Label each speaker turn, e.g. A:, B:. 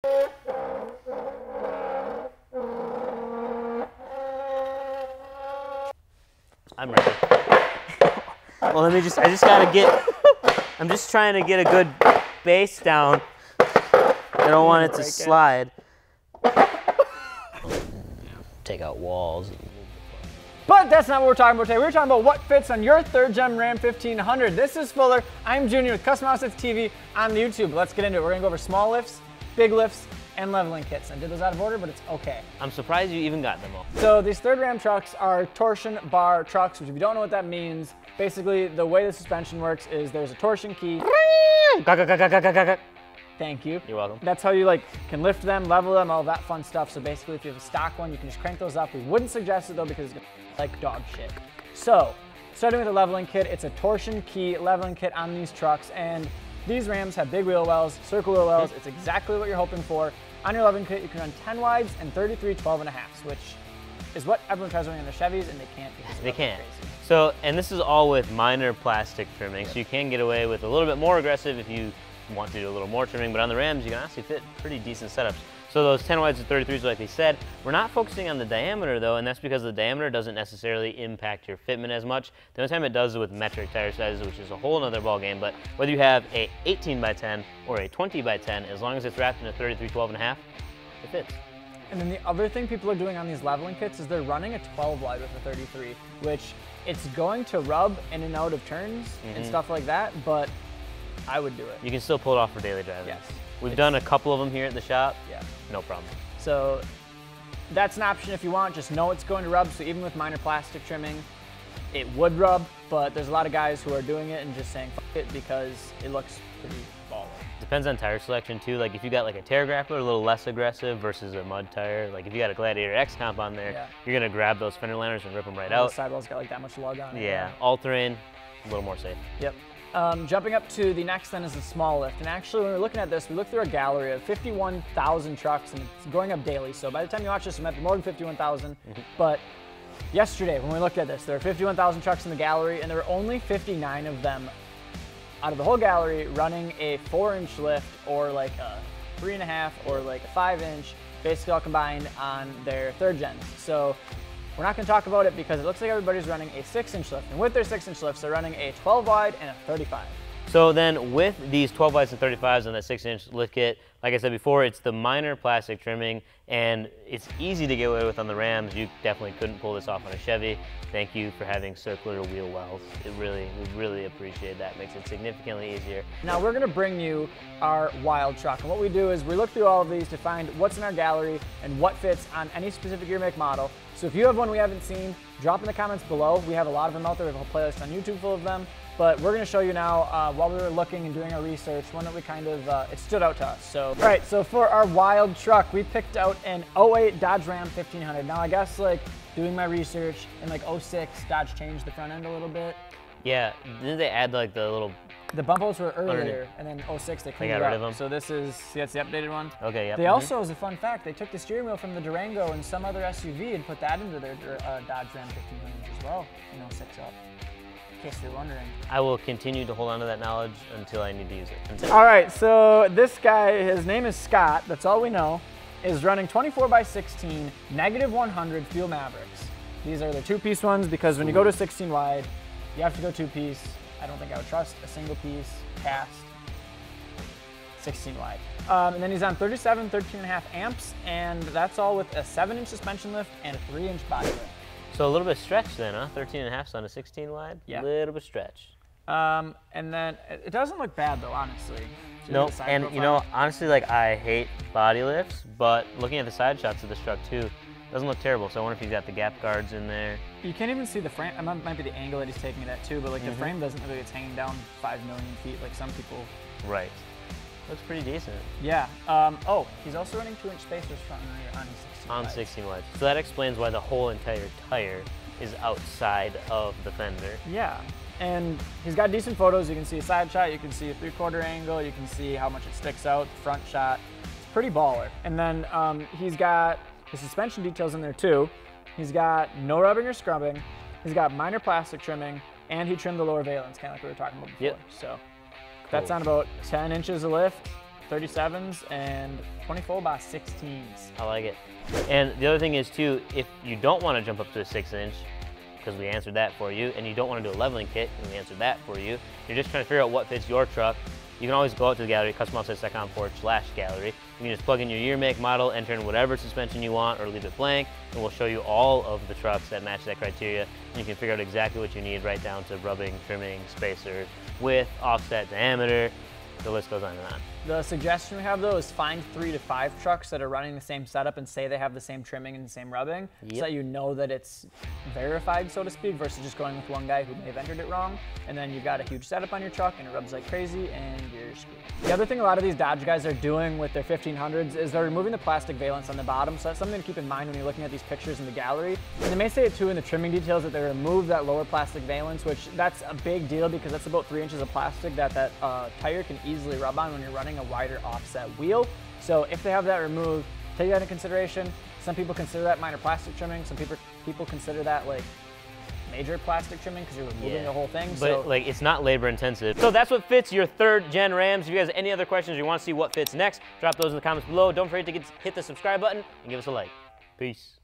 A: I'm ready. Well, I just gotta get, I'm just trying to get a good base down. I don't want it to slide. Take out walls.
B: But that's not what we're talking about today. We're talking about what fits on your 3rd Gen Ram 1500. This is Fuller. I'm Junior with Custom Assets TV on the YouTube. Let's get into it. We're gonna go over small lifts, big lifts, and leveling kits. I did those out of order, but it's okay.
A: I'm surprised you even got them all.
B: So these 3rd Ram trucks are torsion bar trucks, which if you don't know what that means, basically the way the suspension works is there's a torsion key. Thank you.
A: You're welcome.
B: That's how you can lift them, level them, all that fun stuff. So basically if you have a stock one, you can just crank those up. We wouldn't suggest it though because it's gonna like dog shit. So starting with the leveling kit, it's a torsion key leveling kit on these trucks, and these Rams have big wheel wells, circle wheel wells. It's exactly what you're hoping for. On your leveling kit, you can run 10 wides and 33 12.5s, which is what everyone tries running on their Chevys, and they can't because
A: they can't. Crazy. So, and this is all with minor plastic trimming, so you can get away with a little bit more aggressive if you want to do a little more trimming, but on the Rams, you can honestly fit pretty decent setups. So those 10 wides and 33s, like they said, we're not focusing on the diameter though, and that's because the diameter doesn't necessarily impact your fitment as much. The only time it does is with metric tire sizes, which is a whole other ball game, but whether you have a 18 by 10 or a 20 by 10, as long as it's wrapped in a 33 12.5, it fits.
B: And then the other thing people are doing on these leveling kits is they're running a 12 wide with a 33, which it's going to rub in and out of turns and stuff like that, but I would do it.
A: You can still pull it off for daily driving.
B: Yes.
A: We've done a couple of them here at the shop.
B: Yeah.
A: No problem.
B: So that's an option if you want. Just know it's going to rub. So even with minor plastic trimming, it would rub, but there's a lot of guys who are doing it and just saying fuck it because it looks pretty baller.
A: Depends on tire selection too. Like if you got like a Terra Grappler, a little less aggressive versus a mud tire. Like if you got a Gladiator X comp on there, you're gonna grab those fender liners and rip them right out.
B: The sidewall's got like that much lug on it.
A: Yeah, all-terrain, a little more safe.
B: Yep. Jumping up to the next then is the small lift. And actually when we're looking at this, we looked through a gallery of 51,000 trucks, and it's going up daily. So by the time you watch this, it might be more than 51,000. But yesterday when we looked at this, there were 51,000 trucks in the gallery, and there were only 59 of them out of the whole gallery running a 4-inch lift or like a 3.5 or like a 5-inch, basically all combined on their 3rd gens. So we're not going to talk about it because it looks like everybody's running a 6-inch lift. And with their 6-inch lifts, they're running a 12 wide and a 35.
A: So then with these 12 wides and 35s on that 6-inch lift kit, like I said before, it's the minor plastic trimming, and it's easy to get away with on the Rams. You definitely couldn't pull this off on a Chevy. Thank you for having circular wheel wells. We really appreciate that. Makes it significantly easier.
B: Now we're gonna bring you our wild truck. And what we do is we look through all of these to find what's in our gallery and what fits on any specific year, make, model. So if you have one we haven't seen, drop in the comments below. We have a lot of them out there. We have a whole playlist on YouTube full of them. But we're gonna show you now, while we were looking and doing our research, one that we kind of, it stood out to us. So, all right, so for our wild truck, we picked out an 08 Dodge Ram 1500. Now I guess like doing my research in like 06, Dodge changed the front end a little bit.
A: Yeah, didn't they add like the little...
B: The bump outs were earlier, and then 06 they cleaned it up.
A: got rid of them.
B: So this is, see that's the updated one?
A: Okay, yep.
B: They also, as a fun fact, they took the steering wheel from the Durango and some other SUV and put that into their Dodge Ram 1500 as well, in 06 up. In case you're wondering.
A: I will continue to hold on to that knowledge until I need to use it.
B: All right, so this guy, his name is Scott, that's all we know, is running 24x16 -100 Fuel Mavericks. These are the 2-piece ones because when you go to 16 wide, you have to go 2-piece. I don't think I would trust a single piece cast 16 wide. And then he's on 13.5 amps, and that's all with a 7-inch suspension lift and a 3-inch body lift.
A: So a little bit of stretch then, huh? 13.5 on a 16 wide?
B: Yeah.
A: A little bit of stretch.
B: And then it doesn't look bad though, honestly.
A: No, and you know, honestly, like I hate body lifts, but looking at the side shots of this truck too, it doesn't look terrible. So I wonder if he's got the gap guards in there.
B: You can't even see the frame. It might be the angle that he's taking it at too, but like the frame doesn't look like it's hanging down 5 million feet like some people.
A: Right. Looks pretty decent.
B: Yeah. Oh, he's also running 2-inch spacers front and rear on 16
A: On
B: wide.
A: 16 wide. So that explains why the whole entire tire is outside of the fender.
B: Yeah. And he's got decent photos. You can see a side shot, you can see a 3/4 angle, you can see how much it sticks out, the front shot. It's pretty baller. And then he's got the suspension details in there too. He's got no rubbing or scrubbing. He's got minor plastic trimming, and he trimmed the lower valence, kind of like we were talking about before.
A: Yep.
B: So that's on about 10 inches of lift. 37s and 24 by 16s.
A: I like it. And the other thing is too, if you don't want to jump up to a 6-inch, because we answered that for you, and you don't want to do a leveling kit, and we answered that for you, you're just trying to figure out what fits your truck, you can always go out to the gallery, customoffsets.com/gallery. You can just plug in your year, make, model, enter in whatever suspension you want, or leave it blank, and we'll show you all of the trucks that match that criteria, and you can figure out exactly what you need right down to rubbing, trimming, spacer, width, offset, diameter. The list goes on and on.
B: The suggestion we have though is find 3 to 5 trucks that are running the same setup and say they have the same trimming and the same rubbing, so that you know that it's verified, so to speak, versus just going with one guy who may have entered it wrong, and then you've got a huge setup on your truck and it rubs like crazy and you're screwed. The other thing a lot of these Dodge guys are doing with their 1500s is they're removing the plastic valance on the bottom, so that's something to keep in mind when you're looking at these pictures in the gallery. And they may say it too in the trimming details that they remove that lower plastic valance, which that's a big deal because that's about 3 inches of plastic that tire can easily rub on when you're running a wider offset wheel. So if they have that removed, take that into consideration. Some people consider that minor plastic trimming. Some people consider that like major plastic trimming because you're removing the whole thing.
A: But like it's not labor intensive. So that's what fits your 3rd gen Rams. If you guys have any other questions or you want to see what fits next, drop those in the comments below. Don't forget to hit the subscribe button and give us a like. Peace.